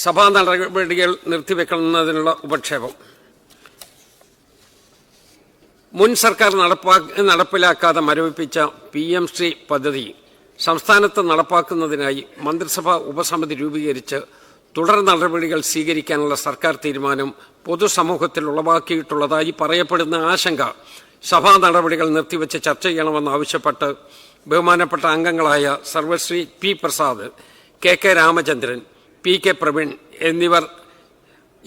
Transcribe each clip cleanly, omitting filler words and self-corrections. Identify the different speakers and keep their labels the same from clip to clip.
Speaker 1: സഭാ നടപടികൾ നിർത്തിവെക്കുന്നതിനുള്ള ഉപക്ഷേപം. മുൻ സർക്കാർ നടപ്പിലാക്കാതെ മരവിപ്പിച്ച PM ശ്രീ പദ്ധതി സംസ്ഥാനത്ത് നടപ്പാക്കുന്നതിനായി മന്ത്രിസഭാ ഉപസമിതി രൂപീകരിച്ച് തുടർ നടപടികൾ സ്വീകരിക്കാനുള്ള സർക്കാർ തീരുമാനം പൊതുസമൂഹത്തിൽ ഉളവാക്കിയിട്ടുള്ളതായി പറയപ്പെടുന്ന ആശങ്ക സഭാ നടപടികൾ നിർത്തിവെച്ച് ചർച്ച ചെയ്യണമെന്നാവശ്യപ്പെട്ട് ബഹുമാനപ്പെട്ട അംഗങ്ങളായ സർവശ്രീ P. Prasad, KK Ramachandran, PK Praveen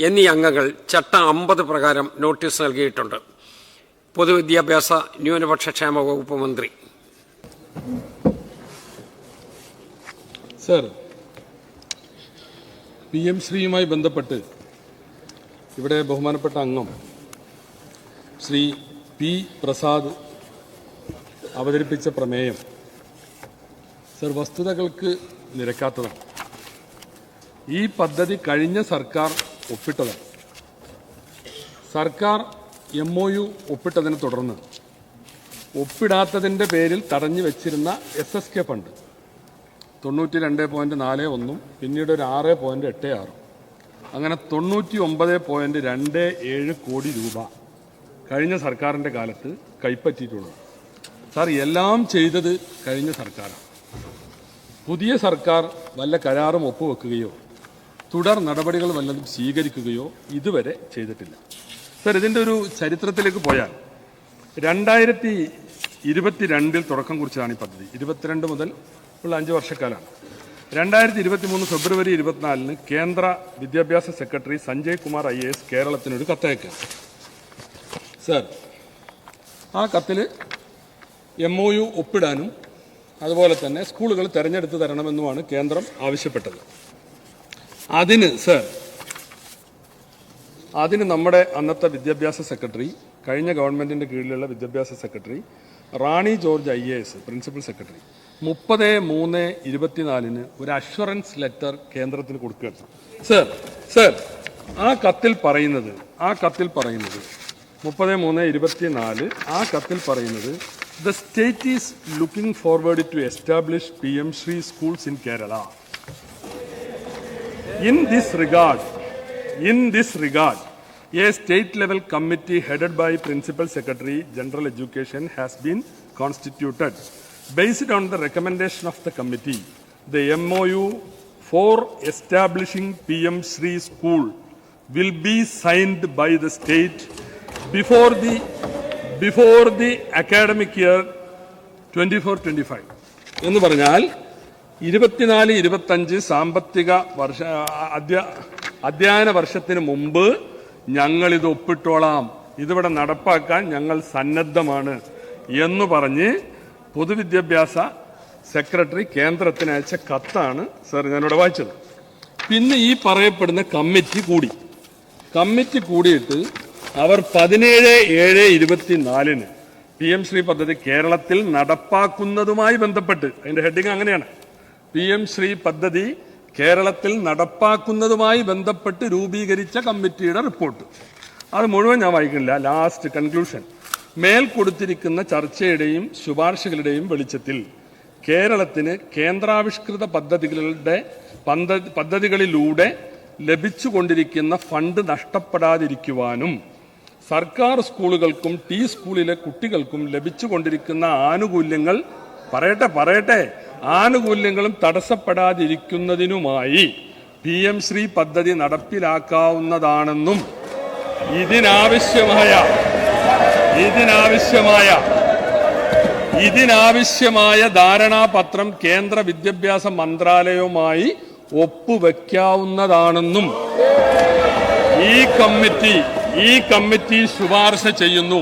Speaker 1: എന്നീ അംഗങ്ങൾ ചട്ടം 50 പ്രകാരം നോട്ടീസ് നൽകിയിട്ടുണ്ട്. പൊതുവിദ്യാഭ്യാസ ന്യൂനപക്ഷ ക്ഷേമ വകുപ്പ് മന്ത്രി.
Speaker 2: സർ, PM ശ്രീയുമായി ബന്ധപ്പെട്ട് ഇവിടെ ബഹുമാനപ്പെട്ട അംഗം ശ്രീ P. പ്രസാദ് അവതരിപ്പിച്ച പ്രമേയം സർ വസ്തുതകൾക്ക് നിരക്കാത്തതാണ്. ഈ പദ്ധതി കഴിഞ്ഞ സർക്കാർ ഒപ്പിട്ടതാണ്. സർക്കാർ MOU ഒപ്പിട്ടതിനെ തുടർന്ന് ഒപ്പിടാത്തതിൻ്റെ പേരിൽ തടഞ്ഞു വെച്ചിരുന്ന SSK ഫണ്ട് 92.41 പിന്നീട് ഒരു 6.86 അങ്ങനെ 99.27 കോടി രൂപ കഴിഞ്ഞ സർക്കാരിൻ്റെ കാലത്ത് കൈപ്പറ്റിയിട്ടുള്ളത്. സാർ, എല്ലാം ചെയ്തത് കഴിഞ്ഞ സർക്കാരാണ്. പുതിയ സർക്കാർ വല്ല കരാറും ഒപ്പുവെക്കുകയോ തുടർ നടപടികൾ വല്ലതും സ്വീകരിക്കുകയോ ഇതുവരെ ചെയ്തിട്ടില്ല. സർ, ഇതിൻ്റെ ഒരു ചരിത്രത്തിലേക്ക് പോയാൽ 2022 തുടക്കം കുറിച്ചതാണ് ഈ പദ്ധതി. 22 മുതൽ ഉള്ള 5 വർഷക്കാലമാണ്. 2023 ഫെബ്രുവരി 24 കേന്ദ്ര വിദ്യാഭ്യാസ സെക്രട്ടറി സഞ്ജയ് കുമാർ IAS കേരളത്തിനൊരു കത്തയക്കുക. സർ, ആ കത്തിൽ MOU ഒപ്പിടാനും അതുപോലെ തന്നെ സ്കൂളുകൾ തിരഞ്ഞെടുത്ത് തരണമെന്നുമാണ് കേന്ദ്രം ആവശ്യപ്പെട്ടത്. അതിന് നമ്മുടെ അന്നത്തെ വിദ്യാഭ്യാസ സെക്രട്ടറി, കഴിഞ്ഞ ഗവൺമെൻറ്റിൻ്റെ കീഴിലുള്ള വിദ്യാഭ്യാസ സെക്രട്ടറി റാണി ജോർജ് IAS പ്രിൻസിപ്പൽ സെക്രട്ടറി 30/3/24 ഒരു അഷ്വറൻസ് ലെറ്റർ കേന്ദ്രത്തിന് കൊടുക്കുകയാണ്. സർ, ആ കത്തിൽ പറയുന്നത് 30/3/24 ആ കത്തിൽ പറയുന്നത് The state is looking forward to establish PM Shri schools in Kerala. In this regard, a state-level committee headed by Principal Secretary, General Education has been constituted. Based on the recommendation of the committee, the MOU for establishing PM Shri School will be signed by the state before the academic year 24-25. എന്ന് പറഞ്ഞാൽ 24-25 സാമ്പത്തിക വർഷ അധ്യയന വർഷത്തിന് മുമ്പ് ഞങ്ങളിത് ഒപ്പിട്ടോളാം, ഇതിവിടെ നടപ്പാക്കാൻ ഞങ്ങൾ സന്നദ്ധമാണ് എന്ന് പറഞ്ഞ് പൊതുവിദ്യാഭ്യാസ സെക്രട്ടറി കേന്ദ്രത്തിന് അയച്ച കത്താണ് സർ ഞാനിവിടെ വായിച്ചത്. പിന്നെ ഈ പറയപ്പെടുന്ന കമ്മിറ്റി കൂടിയിട്ട് അവർ 17/7/24 PM ശ്രീ പദ്ധതി കേരളത്തിൽ നടപ്പാക്കുന്നതുമായി ബന്ധപ്പെട്ട്, അതിന്റെ ഹെഡിങ് അങ്ങനെയാണ്, PM ശ്രീ പദ്ധതി കേരളത്തിൽ നടപ്പാക്കുന്നതുമായി ബന്ധപ്പെട്ട് രൂപീകരിച്ച കമ്മിറ്റിയുടെ റിപ്പോർട്ട്. അത് മുഴുവൻ ഞാൻ വായിക്കുന്നില്ല. ലാസ്റ്റ് കൺക്ലൂഷൻ: മേൽ കൊടുത്തിരിക്കുന്ന ചർച്ചയുടെയും ശുപാർശകളുടെയും വെളിച്ചത്തിൽ കേരളത്തിന് കേന്ദ്രാവിഷ്കൃത പദ്ധതികളിലൂടെ ലഭിച്ചുകൊണ്ടിരിക്കുന്ന ഫണ്ട് നഷ്ടപ്പെടാതിരിക്കുവാനും സർക്കാർ സ്കൂളുകൾക്കും T സ്കൂളിലെ കുട്ടികൾക്കും ലഭിച്ചുകൊണ്ടിരിക്കുന്ന ആനുകൂല്യങ്ങളും തടസ്സപ്പെടാതിരിക്കുന്നതിനുമായി PM ശ്രീ പദ്ധതി നടപ്പിലാക്കാവുന്നതാണെന്നും ഇതിനാവശ്യമായ ധാരണാപത്രം കേന്ദ്ര വിദ്യാഭ്യാസ മന്ത്രാലയവുമായി ഒപ്പുവെക്കാവുന്നതാണെന്നും ഈ കമ്മിറ്റി ശുപാർശ ചെയ്യുന്നു.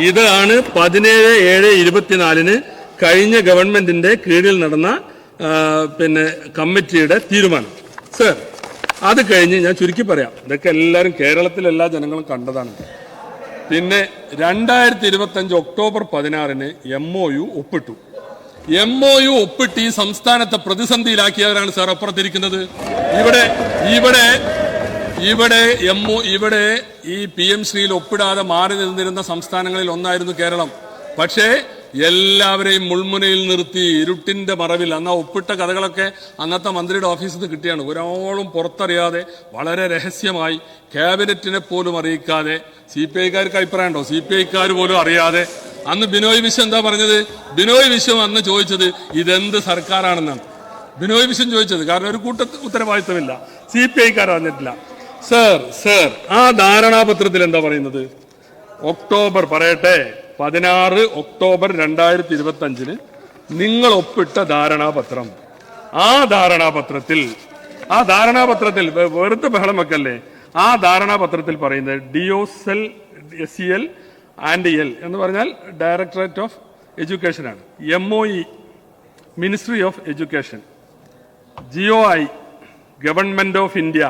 Speaker 2: ഇതാണ് 17/7/24 കഴിഞ്ഞ ഗവൺമെന്റിന്റെ കീഴിൽ നടന്ന കമ്മിറ്റിയുടെ തീരുമാനം. സർ, അത് കഴിഞ്ഞ് ഞാൻ ചുരുക്കി പറയാം, ഇതൊക്കെ എല്ലാവരും കേരളത്തിലെ എല്ലാ ജനങ്ങളും കണ്ടതാണ്. പിന്നെ 2025 ഒക്ടോബർ 16 MOU ഒപ്പിട്ടു. MOU ഒപ്പിട്ട് ഈ സംസ്ഥാനത്തെ പ്രതിസന്ധിയിലാക്കിയവരാണ് സാർ അപ്പുറത്തിരിക്കുന്നത്. ഇവിടെ ഈ PM ശ്രീയിൽ ഒപ്പിടാതെ മാറി നിന്നിരുന്ന സംസ്ഥാനങ്ങളിൽ ഒന്നായിരുന്നു കേരളം. പക്ഷേ എല്ലാവരെയും മുൾമുനയിൽ നിർത്തി ഇരുട്ടിന്റെ മറവിൽ അന്ന് ഒപ്പിട്ട കഥകളൊക്കെ അന്നത്തെ മന്ത്രിയുടെ ഓഫീസിൽ നിന്ന് കിട്ടിയാണ്. ഒരാളും പുറത്തറിയാതെ വളരെ രഹസ്യമായി ക്യാബിനറ്റിനെ പോലും അറിയിക്കാതെ, CPI-കാർക്ക് അഭിപ്രായമുണ്ടോ, CPI-കാർ പോലും അറിയാതെ അന്ന് ബിനോയ് വിശ്വം എന്താ പറഞ്ഞത്? ബിനോയ് വിശ്വം അന്ന് ചോദിച്ചത് ഇതെന്ത് സർക്കാരാണെന്നാണ് ബിനോയ് വിശ്വം ചോദിച്ചത്. കാരണം ഒരു ഉത്തരവാദിത്തമില്ല, CPI-കാർ അറിഞ്ഞിട്ടില്ല. സർ ആ ധാരണാപത്രത്തിൽ എന്താ പറയുന്നത്? ഒക്ടോബർ 16 ഒക്ടോബർ 2025 നിങ്ങൾ ഒപ്പിട്ട ധാരണാപത്രം. ആ ധാരണാപത്രത്തിൽ വെറുതെ ബഹളം വെക്കല്ലേ, ആ ധാരണാപത്രത്തിൽ പറയുന്നത് DOSEL SEL ആൻഡ് എൽ എന്ന് പറഞ്ഞാൽ ഡയറക്ടറേറ്റ് ഓഫ് എഡ്യൂക്കേഷൻ ആണ്. MOE ministry of education. GOI government of India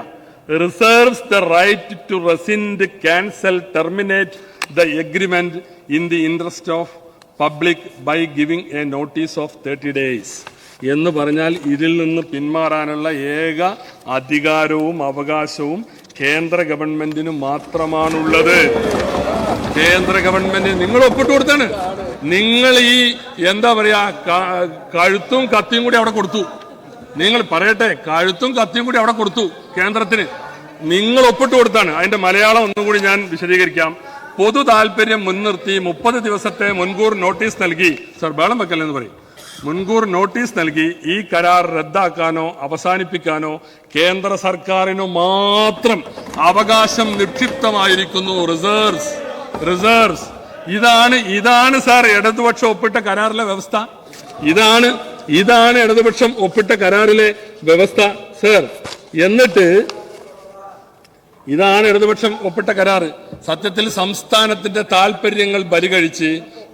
Speaker 2: reserves the right to rescind, cancel, terminate the agreement in the interest of public by giving a notice of 30 days. എന്ന് പറഞ്ഞാൽ ഇതിൽ നിന്ന് പിന്മാറാനുള്ള ഏക അധികാരവും അവകാശവും കേന്ദ്ര ഗവൺമെന്റിന് മാത്രമാണുള്ളത്. കേന്ദ്ര ഗവൺമെന്റ് നിങ്ങൾ ഒപ്പിട്ട് കൊടുത്താണ്. നിങ്ങൾ ഈ എന്താ പറയാ കഴുത്തും കത്തിയും കൂടി അവിടെ കൊടുത്തു. നിങ്ങൾ പറയട്ടെ, കഴുത്തും കത്തിയും കൂടി അവിടെ കൊടുത്തു കേന്ദ്രത്തിന്. നിങ്ങൾ ഒപ്പിട്ട് കൊടുത്താണ്. അതിന്റെ മലയാളം ഒന്നും കൂടി ഞാൻ വിശദീകരിക്കാം. പൊതു താല്പര്യം മുൻനിർത്തി 30 ദിവസത്തെ മുൻകൂർ നോട്ടീസ് നൽകി, സർ ബേളം വെക്കല്ലെന്ന് പറയും, മുൻകൂർ നോട്ടീസ് നൽകി ഈ കരാർ റദ്ദാക്കാനോ അവസാനിപ്പിക്കാനോ കേന്ദ്ര സർക്കാരിനു മാത്രം അവകാശം നിക്ഷിപ്തമായിരിക്കുന്നു. റിസർവ്സ് ഇതാണ് സാർ ഇടതുപക്ഷം ഒപ്പിട്ട കരാറിലെ വ്യവസ്ഥ. ഇതാണ് ഇടതുപക്ഷം ഒപ്പിട്ട കരാറിലെ വ്യവസ്ഥ സർ. എന്നിട്ട് ഇതാണ് ഇടതുപക്ഷം ഒപ്പിട്ട കരാറ്. സത്യത്തിൽ സംസ്ഥാനത്തിന്റെ താൽപര്യങ്ങൾ ബലികഴിച്ച്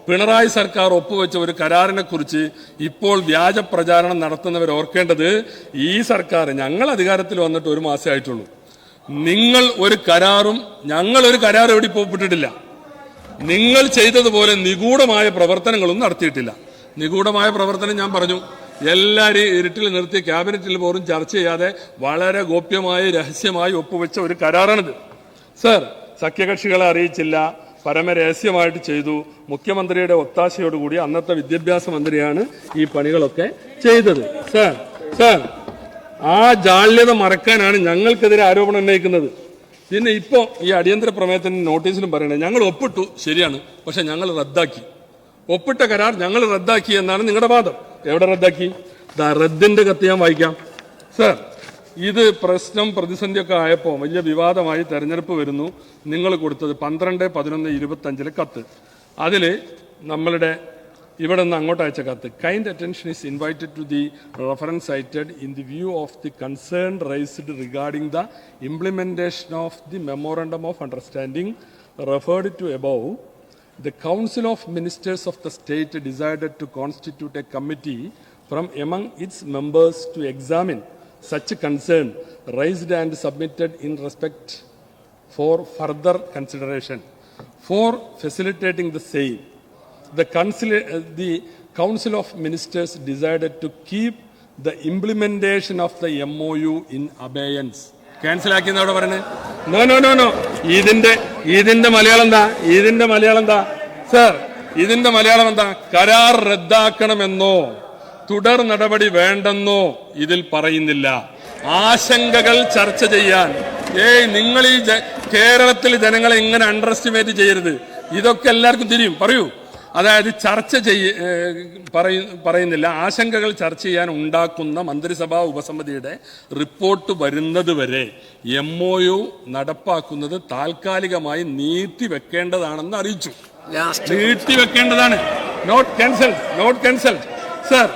Speaker 2: പിണറായി സർക്കാർ ഒപ്പുവെച്ച ഒരു കരാറിനെ കുറിച്ച് ഇപ്പോൾ വ്യാജ പ്രചാരണം നടത്തുന്നവർ ഓർക്കേണ്ടത്, ഈ സർക്കാർ ഞങ്ങൾ അധികാരത്തിൽ വന്നിട്ട് 1 മാസമേ ആയിട്ടുള്ളൂ. ഞങ്ങൾ ഒരു കരാറും എവിടെ ഇപ്പോൾ ഒപ്പിട്ടിട്ടില്ല. നിങ്ങൾ ചെയ്തതുപോലെ നിഗൂഢമായ പ്രവർത്തനങ്ങളൊന്നും നടത്തിയിട്ടില്ല. നിഗൂഢമായ പ്രവർത്തനം ഞാൻ പറഞ്ഞു, എല്ലാവരെയും ഇരുട്ടിൽ നിർത്തി ക്യാബിനറ്റിൽ പോലും ചർച്ച ചെയ്യാതെ വളരെ ഗോപ്യമായി രഹസ്യമായി ഒപ്പുവെച്ച ഒരു കരാറാണിത് സർ. സഖ്യകക്ഷികളെ അറിയിച്ചില്ല, പരമരഹസ്യമായിട്ട് ചെയ്തു. മുഖ്യമന്ത്രിയുടെ ഒത്താശയോടുകൂടി അന്നത്തെ വിദ്യാഭ്യാസ മന്ത്രിയാണ് ഈ പണികളൊക്കെ ചെയ്തത് സർ. ആ ജാള്യത മറക്കാനാണ് ഞങ്ങൾക്കെതിരെ ആരോപണം ഉന്നയിക്കുന്നത്. പിന്നെ ഇപ്പോ ഈ അടിയന്തര പ്രമേയത്തിന്റെ നോട്ടീസിലും പറയണേ, ഞങ്ങൾ ഒപ്പിട്ടു ശരിയാണ്, പക്ഷെ ഞങ്ങൾ റദ്ദാക്കി. ഒപ്പിട്ട കരാർ ഞങ്ങൾ റദ്ദാക്കി എന്നാണ് നിങ്ങളുടെ വാദം. എവിടെ റദ്ദാക്കി? റദ്ദിന്റെ കത്ത് ഞാൻ വായിക്കാം സർ. ഇത് പ്രശ്നം പ്രതിസന്ധിയൊക്കെ ആയപ്പോൾ വലിയ വിവാദമായി തെരഞ്ഞെടുപ്പ് വരുന്നു. നിങ്ങൾ കൊടുത്തത് 12/11/25 കത്ത്. അതിൽ നമ്മളുടെ ഇവിടെ നിന്ന് അങ്ങോട്ട് അയച്ച കത്ത്, kind attention is invited to the reference cited in the view of the concern raised regarding the implementation of the memorandum of understanding referred to above. The Council of Ministers of the state decided to constitute a committee from among its members to examine such concern raised and submitted in respect for further consideration. For facilitating the same, the Council of Ministers decided to keep the implementation of the MOU in abeyance. Cancel ആക്കിയെന്ന് അവിടെ പറയുന്നത്? No. ഇതിന്റെ മലയാളം എന്താ sir? ഇതിന്റെ മലയാളം എന്താ? കരാർ റദ്ദാക്കണമെന്നോ തുടർ നടപടി വേണ്ടെന്നോ ഇതിൽ പറയുന്നില്ല. ആശങ്കകൾ ചർച്ച ചെയ്യാൻ നിങ്ങൾ ഈ കേരളത്തിൽ ജനങ്ങളെ ഇങ്ങനെ അണ്ടർ എസ്റ്റിമേറ്റ് ചെയ്യരുത്. ഇതൊക്കെ എല്ലാവർക്കും തിരിയും. പറയൂ. അതായത് ചർച്ച പറയുന്നില്ല. ആശങ്കകൾ ചർച്ച ചെയ്യാൻ ഉണ്ടാക്കുന്ന മന്ത്രിസഭാ ഉപസമിതിയുടെ റിപ്പോർട്ട് വരുന്നത് വരെ MOU നടപ്പാക്കുന്നത് താൽക്കാലികമായി നീട്ടിവെക്കേണ്ടതാണെന്ന് അറിയിച്ചു. നീട്ടിവെക്കേണ്ടതാണ്, നോട്ട് ക്യാൻസൽ സർ.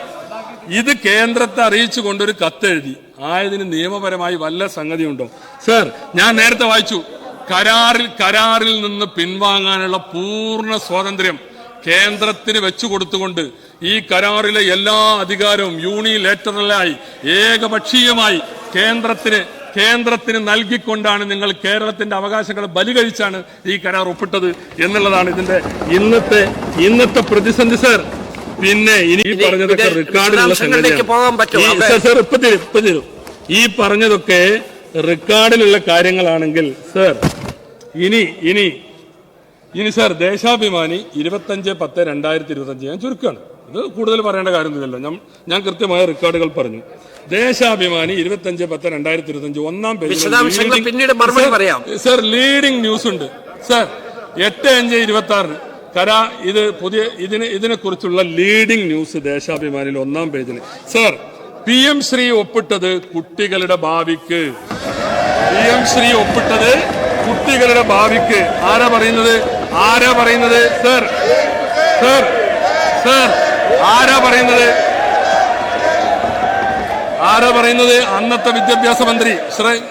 Speaker 2: ഇത് കേന്ദ്രത്തെ അറിയിച്ചു കൊണ്ടൊരു കത്തെഴുതി. ആയതിന് നിയമപരമായി വല്ല സംഗതിയുണ്ടോ സർ? ഞാൻ നേരത്തെ വായിച്ചു, കരാറിൽ നിന്ന് പിൻവാങ്ങാനുള്ള പൂർണ്ണ സ്വാതന്ത്ര്യം കേന്ദ്രത്തിന് വെച്ചുകൊടുത്തുകൊണ്ട് ഈ കരാറിലെ എല്ലാ അധികാരവും യൂണിലേറ്ററലായി ഏകപക്ഷീയമായി കേന്ദ്രത്തിന് നൽകിക്കൊണ്ടാണ് നിങ്ങൾ കേരളത്തിന്റെ അവകാശങ്ങളെ ബലികഴിച്ചാണ് ഈ കരാർ ഒപ്പിട്ടത് എന്നുള്ളതാണ് ഇതിന്റെ ഇന്നത്തെ പ്രതിസന്ധി സർ. പിന്നെ ഇനി പറഞ്ഞതൊക്കെ റെക്കോർഡിലുള്ള സർ. ഇപ്പൊ തരും. ഈ പറഞ്ഞതൊക്കെ റെക്കോർഡിലുള്ള കാര്യങ്ങളാണെങ്കിൽ സർ, ഇനി ഇനി സാർ ദേശാഭിമാനി 25/10/2025 ഞാൻ ചുരുക്കാണ്, ഇത് കൂടുതൽ പറയേണ്ട കാര്യമൊന്നുമില്ലല്ലോ. ഞാൻ കൃത്യമായ റെക്കോർഡുകൾ പറഞ്ഞു. ദേശാഭിമാനി 25/10/2025 ഒന്നാം
Speaker 1: വിശദാംശങ്ങൾ പിന്നീട് മറുപടി പറയാം.
Speaker 2: സാർ ലീഡിംഗ് ന്യൂസ് ഉണ്ട് സാർ 8/5/26 ഇത് പുതിയ ഇതിനെ കുറിച്ചുള്ള ലീഡിംഗ് ന്യൂസ് ദേശാഭിമാനിയിൽ ഒന്നാം പേജിൽ. സാർ PM ശ്രീ ഒപ്പിട്ടത് കുട്ടികളുടെ ഭാവിക്ക്. PM ശ്രീ ഒപ്പിട്ടത് കുട്ടികളുടെ ഭാവിക്ക്. ആരാ പറയുന്നത്? സാർ സാർ സാർ ആരാ പറയുന്നത്? അന്നത്തെ വിദ്യാഭ്യാസ മന്ത്രി.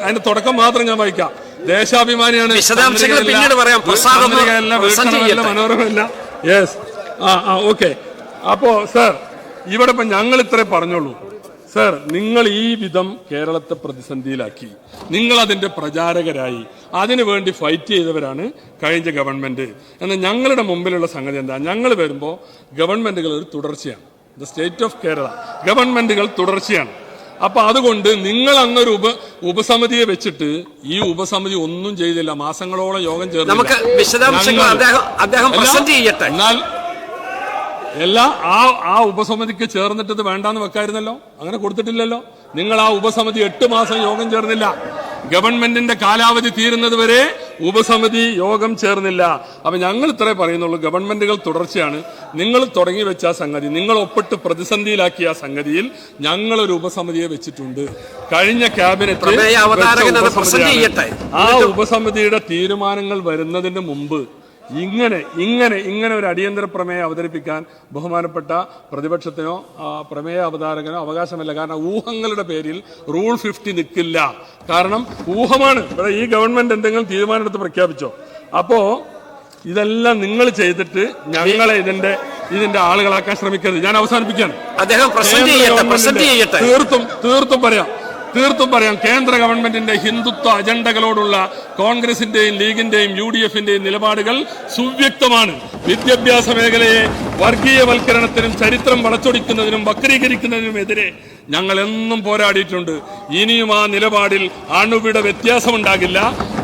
Speaker 2: അതിന്റെ തുടക്കം മാത്രം ഞാൻ വായിക്കാം. ദേശാഭിമാനിയാണ്.
Speaker 1: വിശദാംശങ്ങൾ പിന്നീട് പറയാം.
Speaker 2: മനോരമല്ല. Yes, okay. അപ്പോ സാർ ഇവിടെ ഇപ്പൊ ഞങ്ങൾ ഇത്രേ പറഞ്ഞോളൂ. സാർ നിങ്ങൾ ഈ വിധം കേരളത്തെ പ്രതിസന്ധിയിലാക്കി, നിങ്ങൾ അതിന്റെ പ്രചാരകരായി, അതിനുവേണ്ടി ഫൈറ്റ് ചെയ്തവരാണ് കഴിഞ്ഞ ഗവൺമെന്റ്. എന്നാൽ ഞങ്ങളുടെ മുമ്പിലുള്ള സംഗതി എന്താ? ഞങ്ങൾ വരുമ്പോൾ ഗവൺമെന്റുകൾ ഒരു തുടർച്ചയാണ്. ദ സ്റ്റേറ്റ് ഓഫ് കേരള ഗവൺമെന്റുകൾ തുടർച്ചയാണ്. അപ്പൊ അതുകൊണ്ട് നിങ്ങൾ അങ്ങൊരു ഉപസമിതിയെ വെച്ചിട്ട് ഈ ഉപസമിതി ഒന്നും ചെയ്തില്ല, മാസങ്ങളോളം യോഗം ചേർന്നു. എന്നാൽ ആ ഉപസമിതിക്ക് ചേർന്നിട്ടത് വേണ്ടാന്ന് വെക്കായിരുന്നല്ലോ, അങ്ങനെ കൊടുത്തിട്ടില്ലല്ലോ. നിങ്ങൾ ആ ഉപസമിതി 8 മാസം യോഗം ചേർന്നില്ല. ഗവൺമെന്റിന്റെ കാലാവധി തീരുന്നത് വരെ ഉപസമിതി യോഗം ചേർന്നില്ല. അപ്പൊ ഞങ്ങൾ ഇത്രേ പറയുന്നുള്ളൂ, ഗവൺമെന്റുകൾ തുടർച്ചയാണ്. നിങ്ങൾ തുടങ്ങി വെച്ച ആ സംഗതി, നിങ്ങൾ ഒപ്പിട്ട് പ്രതിസന്ധിയിലാക്കിയ ആ സംഗതിയിൽ ഞങ്ങളൊരു ഉപസമിതിയെ വെച്ചിട്ടുണ്ട്. കഴിഞ്ഞ ക്യാബിനറ്റ് ആ ഉപസമിതിയുടെ തീരുമാനങ്ങൾ വരുന്നതിന് മുമ്പ് ഇങ്ങനെ ഒരു അടിയന്തര പ്രമേയം അവതരിപ്പിക്കാൻ ബഹുമാനപ്പെട്ട പ്രതിപക്ഷത്തിനോ പ്രമേയ അവതാരകനോ അവകാശമില്ല. കാരണം ഊഹങ്ങളുടെ പേരിൽ റൂൾ 50 നിൽക്കില്ല. കാരണം ഊഹമാണ്. ഇവിടെ ഈ ഗവൺമെന്റ് എന്തെങ്കിലും തീരുമാനം എടുത്ത് പ്രഖ്യാപിച്ചോ? അപ്പോ ഇതെല്ലാം നിങ്ങൾ ചെയ്തിട്ട് ഞങ്ങളെ ഇതിന്റെ ആളുകളാക്കാൻ ശ്രമിക്കരുത്. ഞാൻ അവസാനിപ്പിക്കാൻ തീർത്തും പറയാം. കേന്ദ്ര ഗവൺമെന്റിന്റെ ഹിന്ദുത്വ അജണ്ടകളോടുള്ള കോൺഗ്രസിന്റെയും ലീഗിന്റെയും UDF-ന്റെയും നിലപാടുകൾ സുവ്യക്തമാണ്. വിദ്യാഭ്യാസ മേഖലയെ വർഗീയവൽക്കരണത്തിനും ചരിത്രം വളച്ചൊടിക്കുന്നതിനും വക്രീകരിക്കുന്നതിനുമെതിരെ ഞങ്ങൾ എന്നും പോരാടിയിട്ടുണ്ട്. ഇനിയും ആ നിലപാടിൽ അണുവിട വ്യത്യാസമുണ്ടാകില്ല.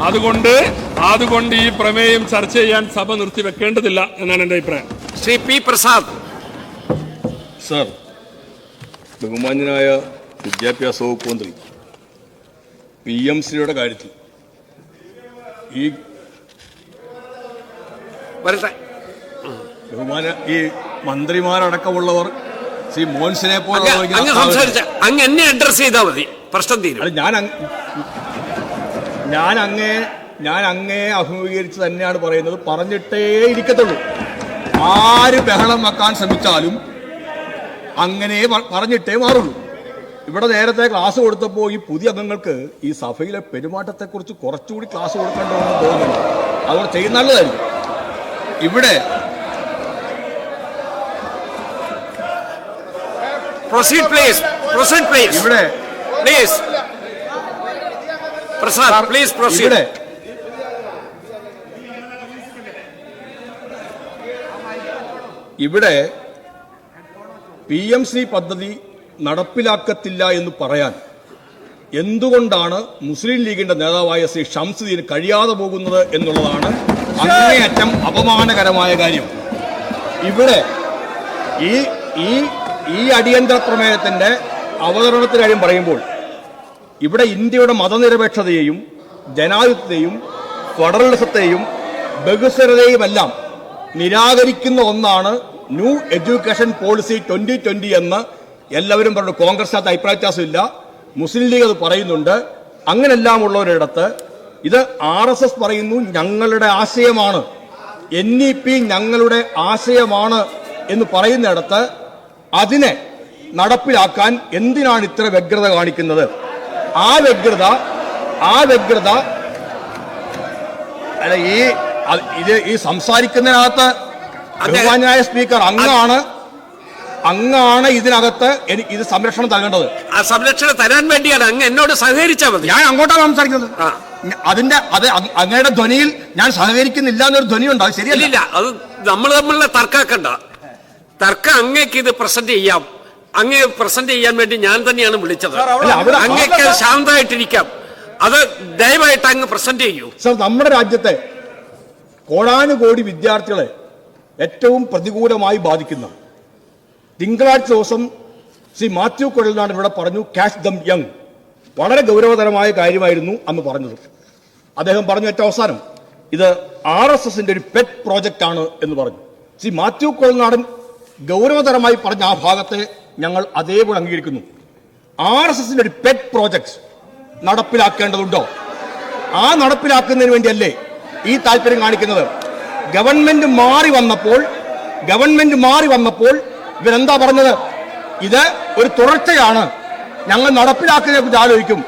Speaker 2: അതുകൊണ്ട് ഈ പ്രമേയം ചർച്ച ചെയ്യാൻ സഭ നിർത്തിവെക്കേണ്ടതില്ല എന്നാണ് എന്റെ അഭിപ്രായം.
Speaker 1: ശ്രീ P. പ്രസാദ്.
Speaker 3: സർ, ബഹുമാന്യനായ വിദ്യാഭ്യാസ വകുപ്പ് മന്ത്രി PMCയുടെ കാര്യത്തിൽ ഈ മന്ത്രിമാരടക്കമുള്ളവർ ശ്രീ മോൻസിനെ പോലെ
Speaker 1: എന്നെ അഡ്രസ് ചെയ്താൽ മതി, പ്രശ്നം തീരും.
Speaker 3: ഞാൻ അങ്ങേ അഭിമുഖീകരിച്ച് തന്നെയാണ് പറയുന്നത്. പറഞ്ഞിട്ടേ ഇരിക്കത്തുള്ളൂ. ആര് ബഹളം വെക്കാൻ ശ്രമിച്ചാലും അങ്ങനെ പറഞ്ഞിട്ടേ മാറുള്ളൂ. ഇവിടെ നേരത്തെ ക്ലാസ് കൊടുത്തപ്പോൾ ഈ പുതിയ അംഗങ്ങൾക്ക് ഈ സഭയിലെ പെരുമാറ്റത്തെക്കുറിച്ച് കുറച്ചുകൂടി ക്ലാസ് കൊടുക്കേണ്ടതെന്ന് തോന്നുന്നു. അവർ ചെയ്യുന്ന നല്ലതായിരിക്കും. ഇവിടെ ഇവിടെ PMC പദ്ധതി നടപ്പിലാക്കത്തില്ല എന്ന് പറയാൻ എന്തുകൊണ്ടാണ് മുസ്ലിം ലീഗിന്റെ നേതാവായ ശ്രീ ഷംസുദ്ദീന് കഴിയാതെ പോകുന്നത് എന്നുള്ളതാണ് അങ്ങേയറ്റം അപമാനകരമായ കാര്യം. ഇവിടെ ഈ അടിയന്തര പ്രമേയത്തിന്റെ അവതരണത്തിന് കാര്യം പറയുമ്പോൾ ഇവിടെ ഇന്ത്യയുടെ മതനിരപേക്ഷതയെയും ജനാധിപത്യത്തെയും ഫെഡറലിസത്തെയും ബഹുസ്വരതയുമെല്ലാം നിരാകരിക്കുന്ന ഒന്നാണ് ന്യൂ എഡ്യൂക്കേഷൻ പോളിസി 2020 എന്ന് എല്ലാവരും പറഞ്ഞു. കോൺഗ്രസിനകത്ത് അഭിപ്രായ വ്യത്യാസമില്ല, മുസ്ലിം ലീഗ് അത് പറയുന്നുണ്ട്. അങ്ങനെല്ലാം ഉള്ളവരിടത്ത് ഇത് RSS പറയുന്നു ഞങ്ങളുടെ ആശയമാണ്, NEP ഞങ്ങളുടെ ആശയമാണ് എന്ന് പറയുന്നിടത്ത് അതിനെ നടപ്പിലാക്കാൻ എന്തിനാണ് ഇത്ര വ്യഗ്രത കാണിക്കുന്നത്? ആ വ്യഗ്രത അല്ല, ഈ സംസാരിക്കുന്നതിനകത്ത് ബഹുമാന്യനായ സ്പീക്കർ അങ്ങാണ് ഇതിനകത്ത് ഇത് സംരക്ഷണം നൽകേണ്ടത്.
Speaker 1: ആ സംരക്ഷണം തരാൻ വേണ്ടിയാണ് അങ്ങ് എന്നോട് സഹകരിച്ചാൽ മതി.
Speaker 3: ഞാൻ അങ്ങോട്ടാണ് സംസാരിക്കുന്നത്. അങ്ങയുടെ ധ്വനിയിൽ ഞാൻ സഹകരിക്കുന്നില്ല എന്നൊരു ധ്വനി ഉണ്ടാവും. ശരിയല്ല,
Speaker 1: അത് നമ്മൾ തമ്മിലുള്ള തർക്കാക്കണ്ട. തർക്കം അങ്ങേക്ക് ഇത് പ്രസന്റ് ചെയ്യാം. അങ്ങേ പ്രസന്റ് ചെയ്യാൻ വേണ്ടി ഞാൻ തന്നെയാണ് വിളിച്ചത്. അങ്ങേക്ക് ശാന്തമായിട്ടിരിക്കാം. അത് ദയവായിട്ട് അങ്ങ് പ്രസന്റ് ചെയ്യൂ.
Speaker 3: സർ, നമ്മുടെ രാജ്യത്തെ കോടാനുകോടി വിദ്യാർത്ഥികളെ ഏറ്റവും പ്രതികൂലമായി ബാധിക്കുന്ന തിങ്കളാഴ്ച ദിവസം ശ്രീ മാത്യു കുഴൽനാടൻ ഇവിടെ പറഞ്ഞു ക്യാച്ച് ദം യങ്. വളരെ ഗൗരവതരമായ കാര്യമായിരുന്നു അന്ന് പറഞ്ഞത്. അദ്ദേഹം പറഞ്ഞു ഏറ്റവും അവസാനം ഇത് RSSന്റെ ഒരു പെറ്റ് പ്രോജക്റ്റ് ആണ് എന്ന് പറഞ്ഞു. ശ്രീ മാത്യു കുഴൽനാടൻ ഗൗരവതരമായി പറഞ്ഞ ആ ഭാഗത്തെ ഞങ്ങൾ അതേപോലെ അംഗീകരിക്കുന്നു. RSSന്റെ ഒരു പെറ്റ് പ്രോജക്റ്റ് നടപ്പിലാക്കേണ്ടതുണ്ടോ? ആ നടപ്പിലാക്കുന്നതിന് വേണ്ടിയല്ലേ ഈ താല്പര്യം കാണിക്കുന്നത്? ഗവൺമെന്റ് മാറി വന്നപ്പോൾ ഇവരെന്താ പറഞ്ഞത്? ഇത് ഒരു തുടർച്ചയാണ്, ഞങ്ങൾ നടപ്പിലാക്കുന്നതിനെ കുറിച്ച് ആലോചിക്കും,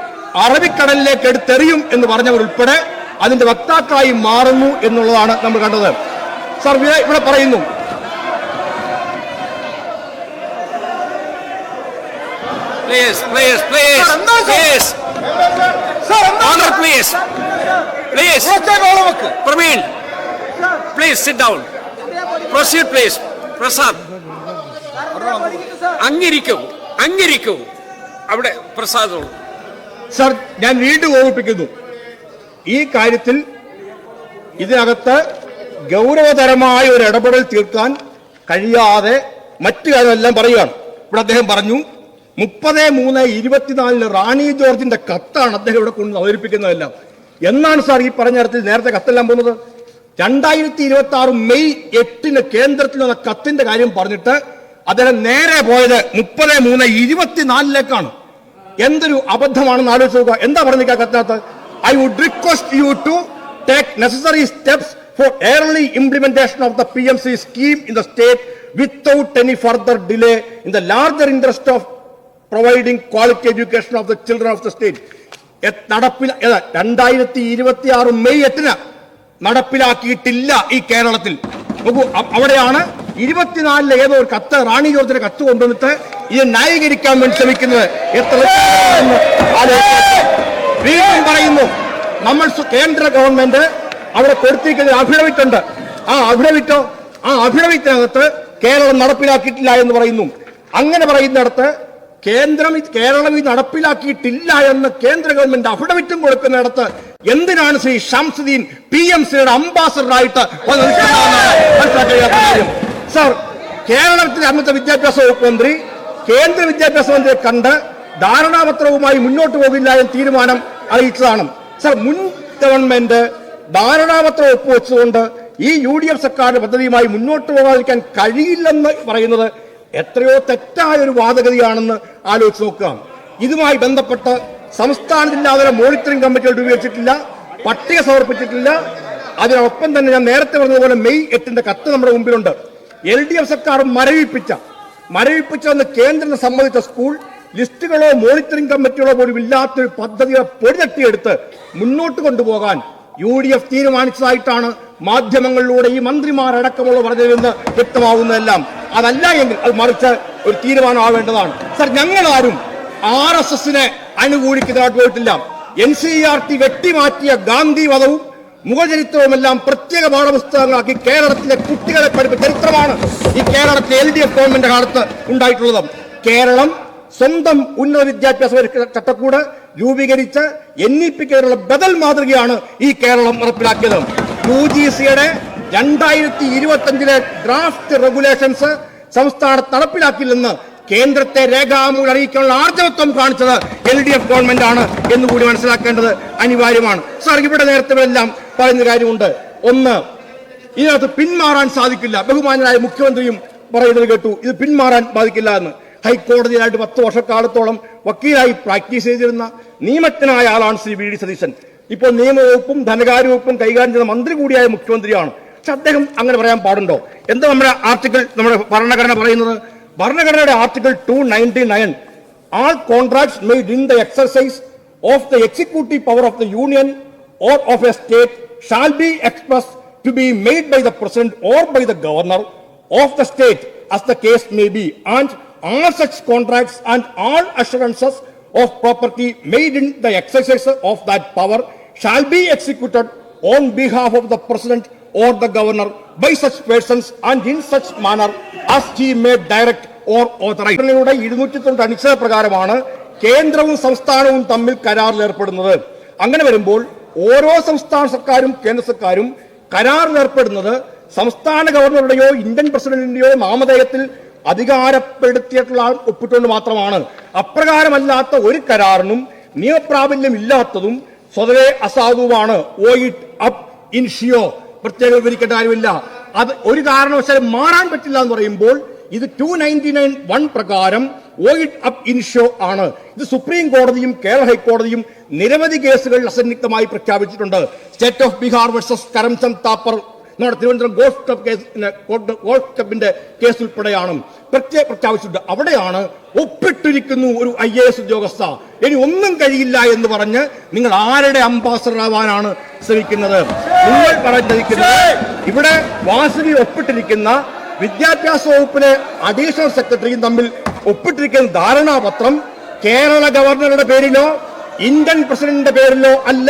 Speaker 3: അറബിക്കടലിലേക്ക് എടുത്തെറിയും എന്ന് പറഞ്ഞവരുൾപ്പെടെ അതിന്റെ വക്താക്കളായി മാറുന്നു എന്നുള്ളതാണ് നമ്മൾ കണ്ടത്. സർ, ഇവിടെ പറയുന്നു
Speaker 1: Please. Honor, please. Praveen, please sit down. Proceed, please. Prasad. അങ്ങിരിക്കൂ. അവിടെ പ്രസാദ്.
Speaker 3: സർ, ഞാൻ വീണ്ടും ഓർമ്മിപ്പിക്കുന്നു, ഈ കാര്യത്തിൽ ഇതിനകത്ത് ഗൗരവതരമായ ഒരു ഇടപെടൽ തീർക്കാൻ കഴിയാതെ മറ്റു കാര്യമെല്ലാം പറയുകയാണ്. ഇവിടെ അദ്ദേഹം പറഞ്ഞു 30/3/24 റാണി ജോർജിന്റെ കത്താണ് അദ്ദേഹം ഇവിടെ കൊണ്ട് അവതരിപ്പിക്കുന്നതെല്ലാം. എന്നാണ് സാർ ഈ പറഞ്ഞ തരത്തിൽ നേരത്തെ കത്തെല്ലാം പോകുന്നത്? 2026 മെയ് 8 കേന്ദ്രത്തിൽ വന്ന കത്തിന്റെ കാര്യം പറഞ്ഞിട്ട് അദ്ദേഹം നേരെ പോയത് 30/3/24 എന്തൊരു അബദ്ധമാണെന്ന് ആലോചിച്ച് നോക്കുക. എന്താ പറഞ്ഞിരിക്കുക കത്തിനകത്ത്? I would request you to take necessary steps for early implementation of the PMC scheme in the state without any further delay in the larger interest of providing quality education of the children of the state. 2026 May 8 നടപ്പിലാക്കിയിട്ടില്ല ഈ കേരളത്തിൽ. നോക്കൂ, അവിടെയാണ് 24 ഏതോ ഒരു കത്ത്, റാണി ജോർജിന്റെ കത്ത് കൊണ്ടുവന്നിട്ട് ഇത് ന്യായീകരിക്കാൻ വേണ്ടി ശ്രമിക്കുന്നത്. വീണ്ടും പറയുന്നു, നമ്മൾ കേന്ദ്ര ഗവൺമെന്റ് അവിടെ കൊടുത്തിരിക്കുന്ന അഫിഡവിറ്റ് ഉണ്ട്. ആ അഫിഡവിറ്റിനകത്ത് കേരളം നടപ്പിലാക്കിയിട്ടില്ല എന്ന് പറയുന്നു. അങ്ങനെ പറയുന്നിടത്ത് കേരളം ഇത് നടപ്പിലാക്കിയിട്ടില്ല എന്ന് കേന്ദ്ര ഗവൺമെന്റ് അഫിഡവിറ്റും കൊടുക്കുന്നിടത്ത് എന്തിനാണ് ശ്രീ ഷംസുദ്ദീൻ PMCയുടെ അംബാസഡറായിട്ട് മനസ്സിലാക്കിയ കാര്യം? സർ, കേരളത്തിലെ അന്നത്തെ വിദ്യാഭ്യാസ വകുപ്പ് മന്ത്രി കേന്ദ്ര വിദ്യാഭ്യാസ മന്ത്രിയെ കണ്ട് ധാരണാപത്രവുമായി മുന്നോട്ട് പോകില്ല എന്ന് തീരുമാനം അറിയിച്ചതാണ്. സർ, മുൻ ഗവൺമെന്റ് ധാരണാപത്രം ഒപ്പുവെച്ചുകൊണ്ട് ഈ UDF സർക്കാരിന്റെ പദ്ധതിയുമായി മുന്നോട്ട് പോകാതിരിക്കാൻ കഴിയില്ലെന്ന് പറയുന്നത് എത്രയോ തെറ്റായ ഒരു വാദഗതിയാണെന്ന് ആലോചിച്ച് നോക്കുക. ഇതുമായി ബന്ധപ്പെട്ട് സംസ്ഥാനത്തില്ലാതെ മോണിറ്ററിംഗ് കമ്മിറ്റികൾ രൂപീകരിച്ചിട്ടില്ല, പട്ടിക സമർപ്പിച്ചിട്ടില്ല. അതിനൊപ്പം തന്നെ ഞാൻ നേരത്തെ പറഞ്ഞതുപോലെ മെയ് 8 കത്ത് നമ്മുടെ മുമ്പിലുണ്ട്. LDF സർക്കാർ മരവിപ്പിച്ചെന്ന് കേന്ദ്രം സമ്മതിച്ച സ്കൂൾ ലിസ്റ്റുകളോ മോണിറ്ററിംഗ് കമ്മിറ്റികളോ പോലും ഇല്ലാത്തൊരു പദ്ധതികളെ പൊടിതട്ടിയെടുത്ത് മുന്നോട്ട് കൊണ്ടുപോകാൻ UDF തീരുമാനിച്ചതായിട്ടാണ് മാധ്യമങ്ങളിലൂടെ ഈ മന്ത്രിമാരടക്കമുള്ള പറഞ്ഞതെന്ന് വ്യക്തമാവുന്നതെല്ലാം. അതല്ല എങ്കിൽ അത് മറിച്ച് ഒരു തീരുമാനമാവേണ്ടതാണ്. സർ, ഞങ്ങളാരും RSSനെ അനുകൂലിക്കുന്നതായിട്ട് പോയിട്ടില്ല. NCERT വെട്ടിമാറ്റിയ ഗാന്ധി വധവും മുഖചരിത്രവുമെല്ലാം പ്രത്യേക പാഠപുസ്തകങ്ങളാക്കി കേരളത്തിലെ കുട്ടികളെ പഠിപ്പിച്ച ചരിത്രമാണ് ഈ കേരളത്തിലെ LDF ഗവൺമെന്റ് കാലത്ത് ഉണ്ടായിട്ടുള്ളത്. കേരളം സ്വന്തം ഉന്നത വിദ്യാഭ്യാസ ചട്ടക്കൂട് രൂപീകരിച്ച് NEP-ക്കുള്ള ബദൽ മാതൃകയാണ് ഈ കേരളം നടപ്പിലാക്കിയത്. UGCയുടെ 2025 ഡ്രാഫ്റ്റ് റെഗുലേഷൻസ് സംസ്ഥാനത്ത് നടപ്പിലാക്കില്ലെന്ന് കേന്ദ്രത്തെ രേഖാമൂലം അറിയിക്കാനുള്ള ആർജവത്വം കാണിച്ചത് LDF ഗവൺമെന്റ് ആണ് എന്നുകൂടി മനസ്സിലാക്കേണ്ടത് അനിവാര്യമാണ്. സാർ, ഇവിടെ നേരത്തെ എല്ലാം പറയുന്ന കാര്യമുണ്ട്. ഒന്ന്, ഇതിനകത്ത് പിന്മാറാൻ സാധിക്കില്ല. ബഹുമാനനായ മുഖ്യമന്ത്രിയും പറയുന്നത് കേട്ടു, ഇത് പിന്മാറാൻ സാധിക്കില്ല എന്ന്. ഹൈക്കോടതിയിലായിട്ട് 10 വർഷക്കാലത്തോളം വക്കീലായി പ്രാക്ടീസ് ചെയ്തിരുന്ന നിയമജ്ഞനായ ആളാണ് ശ്രീ VD സതീശൻ. ഇപ്പോൾ നിയമവകുപ്പും ധനകാര്യ വകുപ്പും കൈകാര്യം ചെയ്യുന്ന മന്ത്രി കൂടിയായ മുഖ്യമന്ത്രിയാണ്. പക്ഷെ അദ്ദേഹം അങ്ങനെ പറയാൻ പാടുണ്ടോ? എന്താ നമ്മുടെ ഭരണഘടന പറയുന്നത്? ഭരണഘടനയുടെ article 299, all contracts made in the exercise of the executive power of the union or of a state shall be expressed to be made by the president or by the governor of the state as the case may be, and all such contracts and all assurances of property made in the exercise of that power shall be executed on behalf of the president or the governor by such persons and in such manner as he may direct or authorize. 290 അനുച്ഛേദ പ്രകാരമാണ് കേന്ദ്രവും സംസ്ഥാനവും തമ്മിൽ കരാറിൽ ഏർപ്പെടുന്നത്. അങ്ങനെ വരുമ്പോൾ ഓരോ സംസ്ഥാന സർക്കാരും കേന്ദ്ര സർക്കാരും കരാറിൽ ഏർപ്പെടുന്നത് സംസ്ഥാന ഗവർണറുടെയോ ഇന്ത്യൻ പ്രസിഡന്റിന്റെയോ നാമധേയത്തിൽ അധികാരപ്പെടുത്തിയിട്ടുള്ള ആൾ ഒപ്പിട്ടുകൊണ്ട് മാത്രമാണ്. അപ്രകാരമല്ലാത്ത ഒരു കരാറിനും നിയമപ്രാബല്യം ഇല്ലാത്തതും സ്വതവേ അസാധുവാണ്. Void ab initio പ്രത്യേകം വിവരിക്കേണ്ട കാര്യമില്ല. അത് ഒരു കാരണവശാലും മാറാൻ പറ്റില്ല എന്ന് പറയുമ്പോൾ ഇത് 299(1) പ്രകാരം void ab initio ആണ്. ഇത് സുപ്രീം കോടതിയും കേരള ഹൈക്കോടതിയും നിരവധി കേസുകൾ അസന്നിഗ്ധമായി പ്രഖ്യാപിച്ചിട്ടുണ്ട്. State of Bihar versus Karamchand Thapar നമ്മുടെ തിരുവനന്തപുരം ഗോൾഫ് ക്ലബിന്റെ കേസ് ഉൾപ്പെടെയാണ് പ്രഖ്യാപിച്ചിട്ടുണ്ട്. അവിടെയാണ് ഒപ്പിട്ടിരിക്കുന്നു ഒരു IAS ഉദ്യോഗസ്ഥ, ഇനി ഒന്നും കഴിയില്ല എന്ന് പറഞ്ഞ് നിങ്ങൾ ആരുടെ അംബാസഡർ ആവാനാണ് ശ്രമിക്കുന്നത്? നിങ്ങൾ പറഞ്ഞിരിക്കുന്നത് ഇവിടെ വാസുകി ഒപ്പിട്ടിരിക്കുന്ന വിദ്യാഭ്യാസ വകുപ്പിലെ അഡീഷണൽ സെക്രട്ടറിയും തമ്മിൽ ഒപ്പിട്ടിരിക്കുന്ന ധാരണാപത്രം കേരള ഗവർണറുടെ പേരിലോ ഇന്ത്യൻ പ്രസിഡന്റിന്റെ പേരിലോ അല്ല.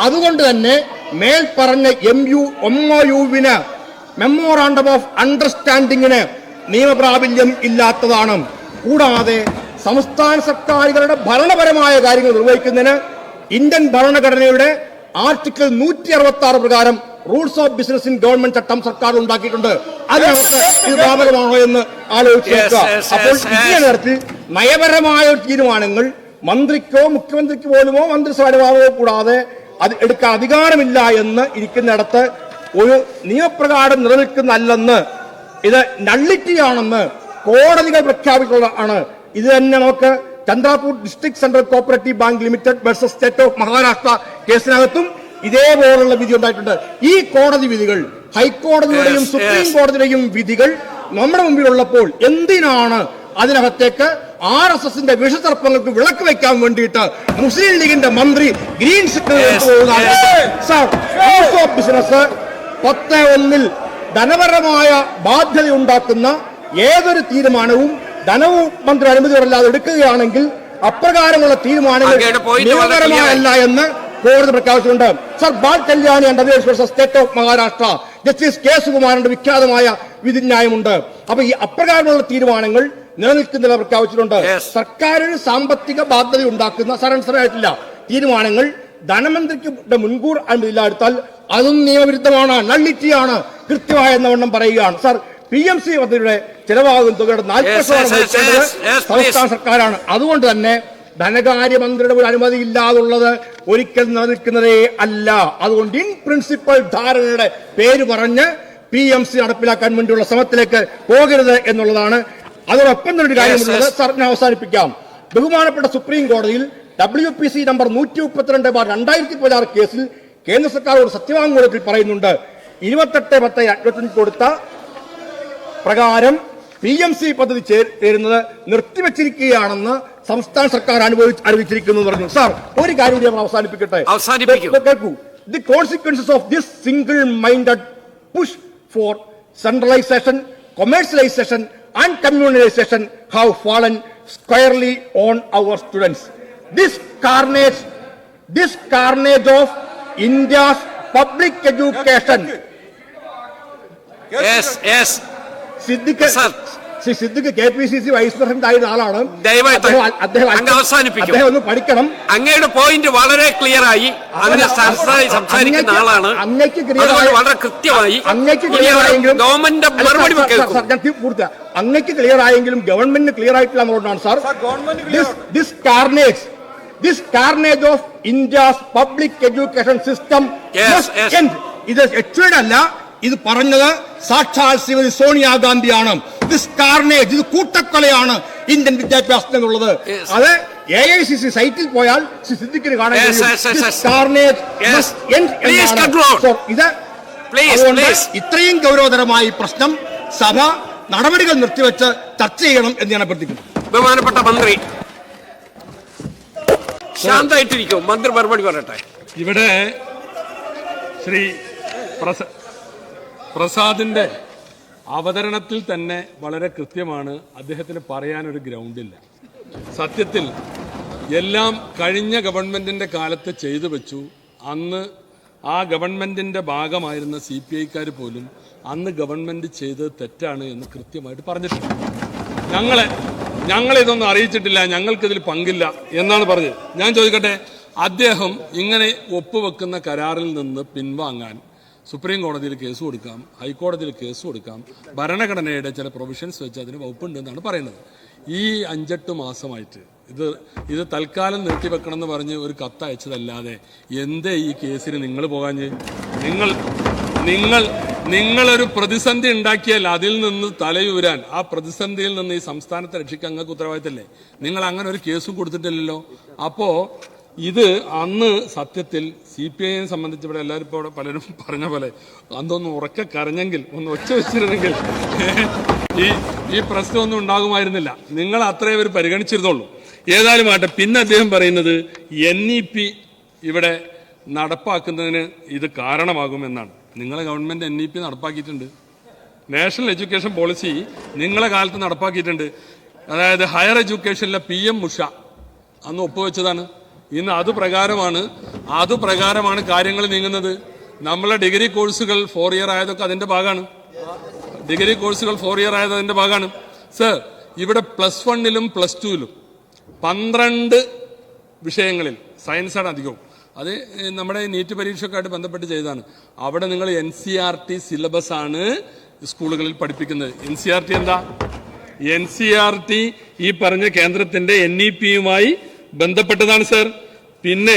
Speaker 3: അതുകൊണ്ട് തന്നെ മേൽ പറഞ്ഞ MOU-വിന് മെമ്മോറാണ്ടം ഓഫ് അണ്ടർസ്റ്റാൻഡിങ്ങിന് നിയമപ്രാബല്യം ഇല്ലാത്തതാണ്. കൂടാതെ സംസ്ഥാന സർക്കാരുകളുടെ ഭരണപരമായ കാര്യങ്ങൾ നിർവഹിക്കുന്നതിന് ഇന്ത്യൻ ഭരണഘടനയുടെ ആർട്ടിക്കിൾ 166 പ്രകാരം rules of business in government ചട്ടം സർക്കാർ ഉണ്ടാക്കിയിട്ടുണ്ട്. അതിനകത്ത് ഇത് ബാധകമാണോ എന്ന് ആലോചിച്ച് നോക്കുക. അപ്പോൾ ഇതേ നേരത്തിൽ നയപരമായ തീരുമാനങ്ങൾ മന്ത്രിക്കോ മുഖ്യമന്ത്രിക്ക് പോലുമോ മന്ത്രിസഭാ കൂടാതെ അത് എടുക്കാൻ അധികാരമില്ല എന്ന് ഇരിക്കുന്നിടത്ത് ഒരു നിയമപ്രകാരം നിലനിൽക്കുന്നതല്ലെന്ന്, ഇത് നള്ളിറ്റിയാണെന്ന് കോടതികൾ പ്രഖ്യാപിക്കുന്നതാണ്. ഇത് തന്നെ നമുക്ക് Chandrapur district central cooperative bank limited versus state of Maharashtra കേസിനകത്തും ഇതേപോലുള്ള വിധി ഉണ്ടായിട്ടുണ്ട്. ഈ കോടതി വിധികൾ, ഹൈക്കോടതിയുടെയും സുപ്രീം കോടതിയുടെയും വിധികൾ നമ്മുടെ മുമ്പിലുള്ളപ്പോൾ എന്തിനാണ് അതിനകത്തേക്ക് RSSന്റെ വിഷസർപ്പങ്ങൾക്ക് വിളക്ക് വെക്കാൻ വേണ്ടിയിട്ട് മുസ്ലിം ലീഗിന്റെ മന്ത്രി ഗ്രീൻ ബിസിനസ് 10(1) ധനപരമായ ബാധ്യത ഉണ്ടാക്കുന്ന ഏതൊരു തീരുമാനവും ധനമന്ത്രി അനുമതിയോടല്ലാതെ എടുക്കുകയാണെങ്കിൽ അപ്രകാരമുള്ള തീരുമാനങ്ങൾ നിയമപരമല്ല എന്ന് കോടതി പ്രഖ്യാപിച്ചിട്ടുണ്ട്. Sir Bal Kalyani and others versus state of Maharashtra justice K സുകുമാരന്റെ വിഖ്യാതമായ വിധിന്യായമുണ്ട്. അപ്പൊ ഈ അപ്രകാരമുള്ള തീരുമാനങ്ങൾ നിലനിൽക്കുന്നില്ല പ്രഖ്യാപിച്ചിട്ടുണ്ട്. സർക്കാരിന് സാമ്പത്തിക ബാധ്യത ഉണ്ടാക്കുന്ന സറൻസറായിട്ടില്ല തീരുമാനങ്ങൾ ധനമന്ത്രിക്ക് മുൻകൂർ അനുമതിയില്ല എടുത്താൽ അതും നിയമവിരുദ്ധമാണ്, നള്ളിറ്റിയാണ്, കൃത്യമായ എന്നവണ്ണം പറയുകയാണ്. സർ PMC പദ്ധതിയുടെ ചെലവാകുന്ന തുകയുടെ 40% സംസ്ഥാന സർക്കാരാണ്. അതുകൊണ്ട് തന്നെ ധനകാര്യമന്ത്രിയുടെ ഒരു അനുമതി ഇല്ലാതുള്ളത് ഒരിക്കലും നിലനിൽക്കുന്നതേ അല്ല. അതുകൊണ്ട് ഇൻ പ്രിൻസിപ്പൽ ധാരണയുടെ പേര് പറഞ്ഞ് PMC നടപ്പിലാക്കാൻ വേണ്ടിയുള്ള ശ്രമത്തിലേക്ക് പോകരുത് എന്നുള്ളതാണ്. അതോടൊപ്പം തന്നെ ഒരു കാര്യമുള്ളത്, സർ ഞാൻ അവസാനിപ്പിക്കാം. ബഹുമാനപ്പെട്ട സുപ്രീം കോടതിയിൽ WPC നമ്പർ 132/2016 കേസിൽ കേന്ദ്ര സർക്കാർ ഒരു സത്യവാങ്മൂലത്തിൽ പറയുന്നുണ്ട്, 28/10/25 കൊടുത്ത പ്രകാരം PMC പദ്ധതി ചേരുന്നത് നിർത്തിവെച്ചിരിക്കുകയാണെന്ന് സംസ്ഥാന സർക്കാർ അനുവദിച്ചിരിക്കുന്നു പറഞ്ഞു. സാർ ഒരു കാര്യം കൂടി അവസാനിപ്പിക്കട്ടെ. കേൾക്കൂ. The consequences of this single minded push for centralisation, commercialisation and communalisation have fallen squarely on our students. This carnage of India's public education.
Speaker 1: Yes.
Speaker 3: Siddique KPCC vice president ആയിരുന്ന ആളാണ്. അദ്ദേഹം ഒന്ന് പഠിക്കണം.
Speaker 1: അങ്ങയുടെ പോയിന്റ് വളരെ ക്ലിയർ ആയി, സംസാരിക്കുന്ന ആളാണ്.
Speaker 3: അങ്ങേക്ക്
Speaker 1: വളരെ കൃത്യമായി
Speaker 3: ഗവൺമെന്റ് അങ്ങേക്ക് ക്ലിയർ ആയെങ്കിലും ഗവൺമെന്റിന് ക്ലിയർ ആയിട്ടില്ല എന്നുള്ളതാണ് sir. This carnage of India's public education system must end. ഇത് അല്ല, ഇത് പറഞ്ഞത് സാക്ഷാൽ ശ്രീമതി സോണിയാഗാന്ധിയാണ്. ദിസ് കാർണേജ്, ഇത് കൂട്ടക്കൊലയാണ് ഇന്ത്യൻ വിദ്യാഭ്യാസം എന്നുള്ളത്. അത് AICC സൈറ്റിൽ പോയാൽ സിദ്ദിഖിന് കാണാൻ ഇത് ഇത്രയും ഗൗരവതരമായ പ്രശ്നം സഭ നടപടികൾ നിർത്തിവെച്ച് ചർച്ച ചെയ്യണം എന്ന് ഞാൻ അഭ്യർത്ഥിക്കുന്നു.
Speaker 1: ബഹുമാനപ്പെട്ട മന്ത്രി ശാന്തമായിട്ടിരിക്കും, മന്ത്രി മറുപടി പറയട്ടെ.
Speaker 2: ഇവിടെ ശ്രീ പ്രസാദിന്റെ അവതരണത്തിൽ തന്നെ വളരെ കൃത്യമാണ്. അദ്ദേഹത്തിന് പറയാനൊരു ഗ്രൗണ്ടില്ല. സത്യത്തിൽ എല്ലാം കഴിഞ്ഞ ഗവൺമെന്റിന്റെ കാലത്ത് ചെയ്തു വെച്ചു. അന്ന് ആ ഗവൺമെന്റിന്റെ ഭാഗമായിരുന്ന CPIക്കാർ പോലും അന്ന് ഗവൺമെന്റ് ചെയ്തത് തെറ്റാണ് എന്ന് കൃത്യമായിട്ട് പറഞ്ഞിട്ടുണ്ട്. ഞങ്ങളിതൊന്നും അറിയിച്ചിട്ടില്ല, ഞങ്ങൾക്കിതിൽ പങ്കില്ല എന്നാണ് പറഞ്ഞത്. ഞാൻ ചോദിക്കട്ടെ, അദ്ദേഹം ഇങ്ങനെ ഒപ്പുവെക്കുന്ന കരാറിൽ നിന്ന് പിൻവാങ്ങാൻ സുപ്രീം കോടതിയിൽ കേസ് കൊടുക്കാം, ഹൈക്കോടതിയിൽ കേസ് കൊടുക്കാം, ഭരണഘടനയുടെ ചില പ്രൊവിഷൻസ് വെച്ച് അതിന് വകുപ്പുണ്ട് എന്നാണ് പറയുന്നത്. ഈ 5-8 മാസമായിട്ട് ഇത് തൽക്കാലം നിർത്തിവെക്കണം എന്ന് പറഞ്ഞ് ഒരു കത്ത് അയച്ചതല്ലാതെ എന്തേ ഈ കേസിന് നിങ്ങൾ പോകാഞ്ഞ്? നിങ്ങളൊരു പ്രതിസന്ധി ഉണ്ടാക്കിയാൽ അതിൽ നിന്ന് തലയൂരാൻ, ആ പ്രതിസന്ധിയിൽ നിന്ന് ഈ സംസ്ഥാനത്തെ രക്ഷിക്കാൻ നിങ്ങൾക്ക് ഉത്തരവാദിത്തമല്ലേ? നിങ്ങൾ അങ്ങനെ ഒരു കേസും കൊടുത്തിട്ടില്ലല്ലോ. അപ്പോ ഇത് അന്ന് സത്യത്തിൽ CPIനെ സംബന്ധിച്ച് ഇവിടെ എല്ലാവരും ഇപ്പോൾ പലരും പറഞ്ഞ പോലെ അതൊന്ന് ഉറക്കെ കരഞ്ഞെങ്കിൽ, ഒന്ന് ഒച്ച വെച്ചിരുന്നെങ്കിൽ ഈ പ്രശ്നമൊന്നും ഉണ്ടാകുമായിരുന്നില്ല. നിങ്ങൾ അത്രയും അവർ പരിഗണിച്ചിരുന്നുള്ളൂ. ഏതായാലും ആട്ടെ. പിന്നെ അദ്ദേഹം പറയുന്നത് NEP ഇവിടെ നടപ്പാക്കുന്നതിന് ഇത് കാരണമാകുമെന്നാണ്. നിങ്ങളെ ഗവൺമെന്റ് NEP നടപ്പാക്കിയിട്ടുണ്ട്. നാഷണൽ എഡ്യൂക്കേഷൻ പോളിസി നിങ്ങളെ കാലത്ത് നടപ്പാക്കിയിട്ടുണ്ട്. അതായത് ഹയർ എഡ്യൂക്കേഷനിലെ PM ഉഷ അന്ന് ഒപ്പുവെച്ചതാണ്. ഇന്ന് അതുപ്രകാരമാണ് കാര്യങ്ങൾ നീങ്ങുന്നത്. നമ്മളെ ഡിഗ്രി കോഴ്സുകൾ 4 ഇയർ ആയതൊക്കെ അതിന്റെ ഭാഗമാണ്. സർ, ഇവിടെ +1-ലും +2-ലും 12 വിഷയങ്ങളിൽ സയൻസാണ് അധികവും. അത് നമ്മുടെ നീറ്റ് പരീക്ഷയൊക്കെയായിട്ട് ബന്ധപ്പെട്ട് ചെയ്തതാണ്. അവിടെ നിങ്ങൾ NCERT സിലബസ് ആണ് സ്കൂളുകളിൽ പഠിപ്പിക്കുന്നത്. NCERT എന്താ? NCERT ഈ പറഞ്ഞ കേന്ദ്രത്തിന്റെ NEPയുമായി ബന്ധപ്പെട്ടതാണ് സർ. പിന്നെ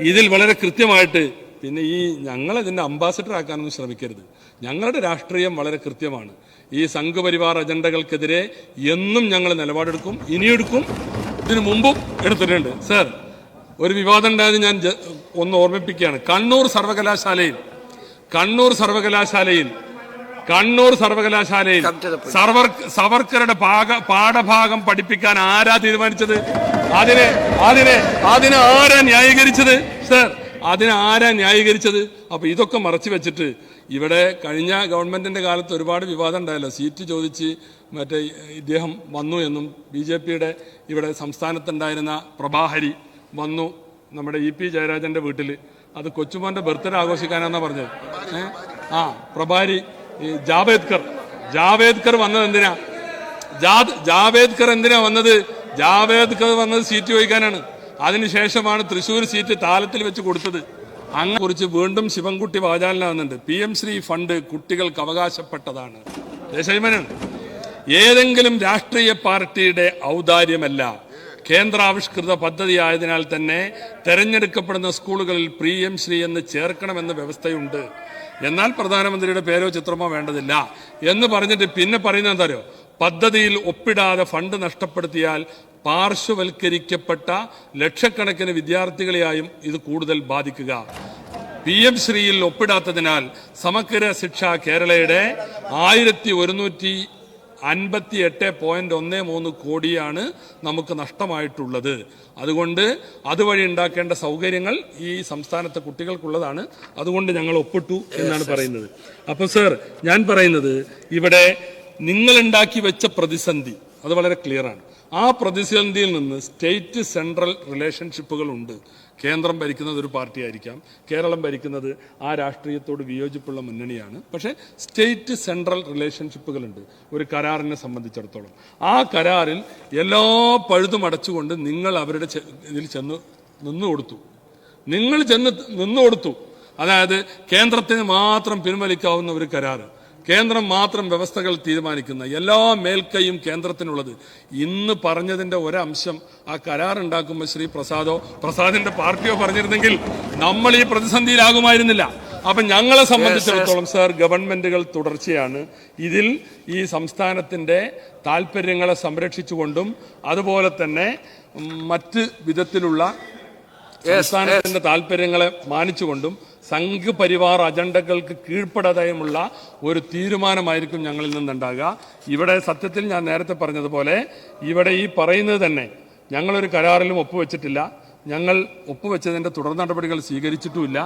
Speaker 2: ഇതിൽ വളരെ കൃത്യമായിട്ട് പിന്നെ ഞങ്ങൾ ഇതിന്റെ അംബാസഡർ ആക്കാനൊന്നും ശ്രമിക്കരുത്. ഞങ്ങളുടെ രാഷ്ട്രീയം വളരെ കൃത്യമാണ്. ഈ സംഘപരിവാർ അജണ്ടകൾക്കെതിരെ എന്നും ഞങ്ങൾ നിലപാടെടുക്കും, ഇനിയെടുക്കും, ഇതിനു മുമ്പും എടുത്തിട്ടുണ്ട്. സർ, ഒരു വിവാദം ഉണ്ടായത് ഞാൻ ഒന്ന് ഓർമ്മിപ്പിക്കുകയാണ്. കണ്ണൂർ സർവകലാശാലയിൽ സവർക്കറുടെ പാഠഭാഗം പഠിപ്പിക്കാൻ ആരാ തീരുമാനിച്ചത്? അതിനെ ആരാ ന്യായീകരിച്ചത്? സർ, ആരാ ന്യായീകരിച്ചത്? അപ്പൊ ഇതൊക്കെ മറച്ചു വെച്ചിട്ട് ഇവിടെ കഴിഞ്ഞ ഗവൺമെന്റിന്റെ കാലത്ത് ഒരുപാട് വിവാദം ഉണ്ടായല്ലോ. സീറ്റ് ചോദിച്ച് മറ്റേ ഇദ്ദേഹം വന്നു എന്നും BJPയുടെ ഇവിടെ സംസ്ഥാനത്തുണ്ടായിരുന്ന പ്രഭാഹരി വന്നു നമ്മുടെ EP ജയരാജന്റെ വീട്ടിൽ. അത് കൊച്ചുമോന്റെ ബർത്ത്ഡേ ആഘോഷിക്കാനാണെന്നാ പറഞ്ഞത്. പ്രഭാരി ജാവേദ്കർ വന്നത് എന്തിനാ? ജാവേദ്കർ വന്നത് സീറ്റ് ചോദിക്കാനാണ്. അതിനുശേഷമാണ് തൃശ്ശൂർ സീറ്റ് താലത്തിൽ വെച്ച് കൊടുത്തത്. അങ്ങനെ കുറിച്ച് വീണ്ടും ശിവൻകുട്ടി വാചാലന വന്നിട്ടുണ്ട്. PM ശ്രീ ഫണ്ട് കുട്ടികൾക്ക് അവകാശപ്പെട്ടതാണ്. ദേശാഭിമാനാണ്. ഏതെങ്കിലും രാഷ്ട്രീയ പാർട്ടിയുടെ ഔദാര്യമല്ല, കേന്ദ്രാവിഷ്കൃത പദ്ധതിയായതിനാൽ തന്നെ തെരഞ്ഞെടുക്കപ്പെടുന്ന സ്കൂളുകളിൽ PM ശ്രീ എന്ന് ചേർക്കണമെന്ന വ്യവസ്ഥയുണ്ട്. എന്നാൽ പ്രധാനമന്ത്രിയുടെ പേരോ ചിത്രമോ വേണ്ടതില്ല എന്ന് പറഞ്ഞിട്ട് പിന്നെ പറയുന്നത് എന്താ? പദ്ധതിയിൽ ഒപ്പിടാതെ ഫണ്ട് നഷ്ടപ്പെടുത്തിയാൽ പാർശ്വവൽക്കരിക്കപ്പെട്ട ലക്ഷക്കണക്കിന് വിദ്യാർത്ഥികളെയായും ഇത് കൂടുതൽ ബാധിക്കുക. PM ശ്രീയിൽ ഒപ്പിടാത്തതിനാൽ സമഗ്ര ശിക്ഷ കേരളയുടെ 1158.13 കോടിയാണ് നമുക്ക് നഷ്ടമായിട്ടുള്ളത്. അതുകൊണ്ട് അതുവഴി ഉണ്ടാക്കേണ്ട സൗകര്യങ്ങൾ ഈ സംസ്ഥാനത്തെ കുട്ടികൾക്കുള്ളതാണ്. അതുകൊണ്ട് ഞങ്ങൾ ഒപ്പിട്ടു എന്നാണ് പറയുന്നത്. അപ്പൊ സർ, ഞാൻ പറയുന്നത് ഇവിടെ നിങ്ങളുണ്ടാക്കി വെച്ച പ്രതിസന്ധി അത് വളരെ ക്ലിയറാണ്. ആ പ്രതിസന്ധിയിൽ നിന്ന് സ്റ്റേറ്റ് സെൻട്രൽ റിലേഷൻഷിപ്പുകൾ ഉണ്ട്. കേന്ദ്രം ഭരിക്കുന്നത് ഒരു പാർട്ടി ആയിരിക്കാം, കേരളം ഭരിക്കുന്നത് ആ രാഷ്ട്രീയത്തോട് വിയോജിപ്പുള്ള മുന്നണിയാണ്. പക്ഷേ സ്റ്റേറ്റ് സെൻട്രൽ റിലേഷൻഷിപ്പുകളുണ്ട് ഒരു കരാറിനെ സംബന്ധിച്ചിടത്തോളം. ആ കരാറിൽ എല്ലാ പഴുതും അടച്ചുകൊണ്ട് നിങ്ങൾ അവരുടെ ഇതിൽ ചെന്ന് നിന്നു കൊടുത്തു. അതായത് കേന്ദ്രത്തിന് മാത്രം പിൻവലിക്കാവുന്ന ഒരു കരാറ്, കേന്ദ്രം മാത്രം വ്യവസ്ഥകൾ തീരുമാനിക്കുന്ന എല്ലാ മേൽക്കൈയും കേന്ദ്രത്തിനുള്ളത്. ഇന്ന് പറഞ്ഞതിന്റെ ഒരംശം ആ കരാറുണ്ടാക്കുമ്പോൾ ശ്രീ പ്രസാദിന്റെ പാർട്ടിയോ പറഞ്ഞിരുന്നെങ്കിൽ നമ്മൾ ഈ പ്രതിസന്ധിയിലാകുമായിരുന്നില്ല. അപ്പൊ ഞങ്ങളെ സംബന്ധിച്ചിടത്തോളം സർ, ഗവൺമെന്റുകൾ തുടർച്ചയാണ് ഇതിൽ ഈ സംസ്ഥാനത്തിന്റെ താല്പര്യങ്ങളെ സംരക്ഷിച്ചുകൊണ്ടും അതുപോലെ തന്നെ മറ്റ് വിധത്തിലുള്ള സംസ്ഥാനത്തിന്റെ താല്പര്യങ്ങളെ മാനിച്ചുകൊണ്ടും സംഘപരിവാർ അജണ്ടകൾക്ക് കീഴ്പ്പെടാതെയുമുള്ള ഒരു തീരുമാനമായിരിക്കും ഞങ്ങളിൽ നിന്നുണ്ടാകുക. ഇവിടെ സത്യത്തിൽ ഞാൻ നേരത്തെ പറഞ്ഞതുപോലെ ഇവിടെ ഈ പറയുന്നത് തന്നെ ഞങ്ങളൊരു കരാറിലും ഒപ്പുവെച്ചിട്ടില്ല. ഞങ്ങൾ ഒപ്പുവെച്ചതിന്റെ തുടർ നടപടികൾ സ്വീകരിച്ചിട്ടുമില്ല.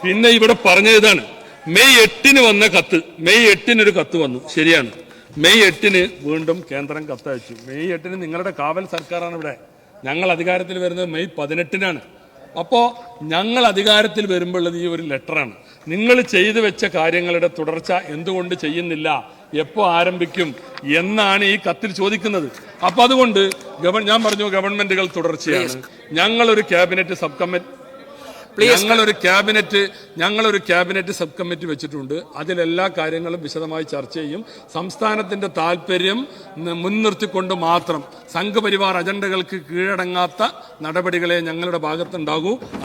Speaker 2: പിന്നെ ഇവിടെ പറഞ്ഞത് ഇതാണ്, മെയ് 8 വന്ന കത്ത്, മെയ് 8 ഒരു കത്ത് വന്നു. ശരിയാണ്, മെയ് 8 വീണ്ടും കേന്ദ്രം കത്തയച്ചു. മെയ് 8 നിങ്ങളുടെ കാവൽ സർക്കാരാണ് ഇവിടെ. ഞങ്ങൾ അധികാരത്തിൽ വരുന്നത് മെയ് 18 അപ്പോ ഞങ്ങൾ അധികാരത്തിൽ വരുമ്പോഴുള്ളത് ഈ ഒരു ലെറ്ററാണ്. നിങ്ങൾ ചെയ്തു വെച്ച കാര്യങ്ങളുടെ തുടർച്ച എന്തുകൊണ്ട് ചെയ്യുന്നില്ല, എപ്പോ ആരംഭിക്കും എന്നാണ് ഈ കത്തിൽ ചോദിക്കുന്നത്. അപ്പൊ അതുകൊണ്ട് ഞാൻ പറഞ്ഞു ഗവൺമെന്റുകൾ തുടർച്ചയാണ്. ഞങ്ങളൊരു ക്യാബിനറ്റ് സബ് കമ്മിറ്റി
Speaker 1: പ്ലീസ്.
Speaker 2: ഞങ്ങളൊരു ക്യാബിനറ്റ് സബ് കമ്മിറ്റി വെച്ചിട്ടുണ്ട്. അതിലെല്ലാ കാര്യങ്ങളും വിശദമായി ചർച്ച ചെയ്യും. സംസ്ഥാനത്തിന്റെ താല്പര്യം മുൻനിർത്തിക്കൊണ്ട് മാത്രം സംഘപരിവാർ അജണ്ടകൾക്ക് കീഴടങ്ങാത്ത നടപടികളെ ഞങ്ങളുടെ ഭാഗത്തുണ്ടാകൂ.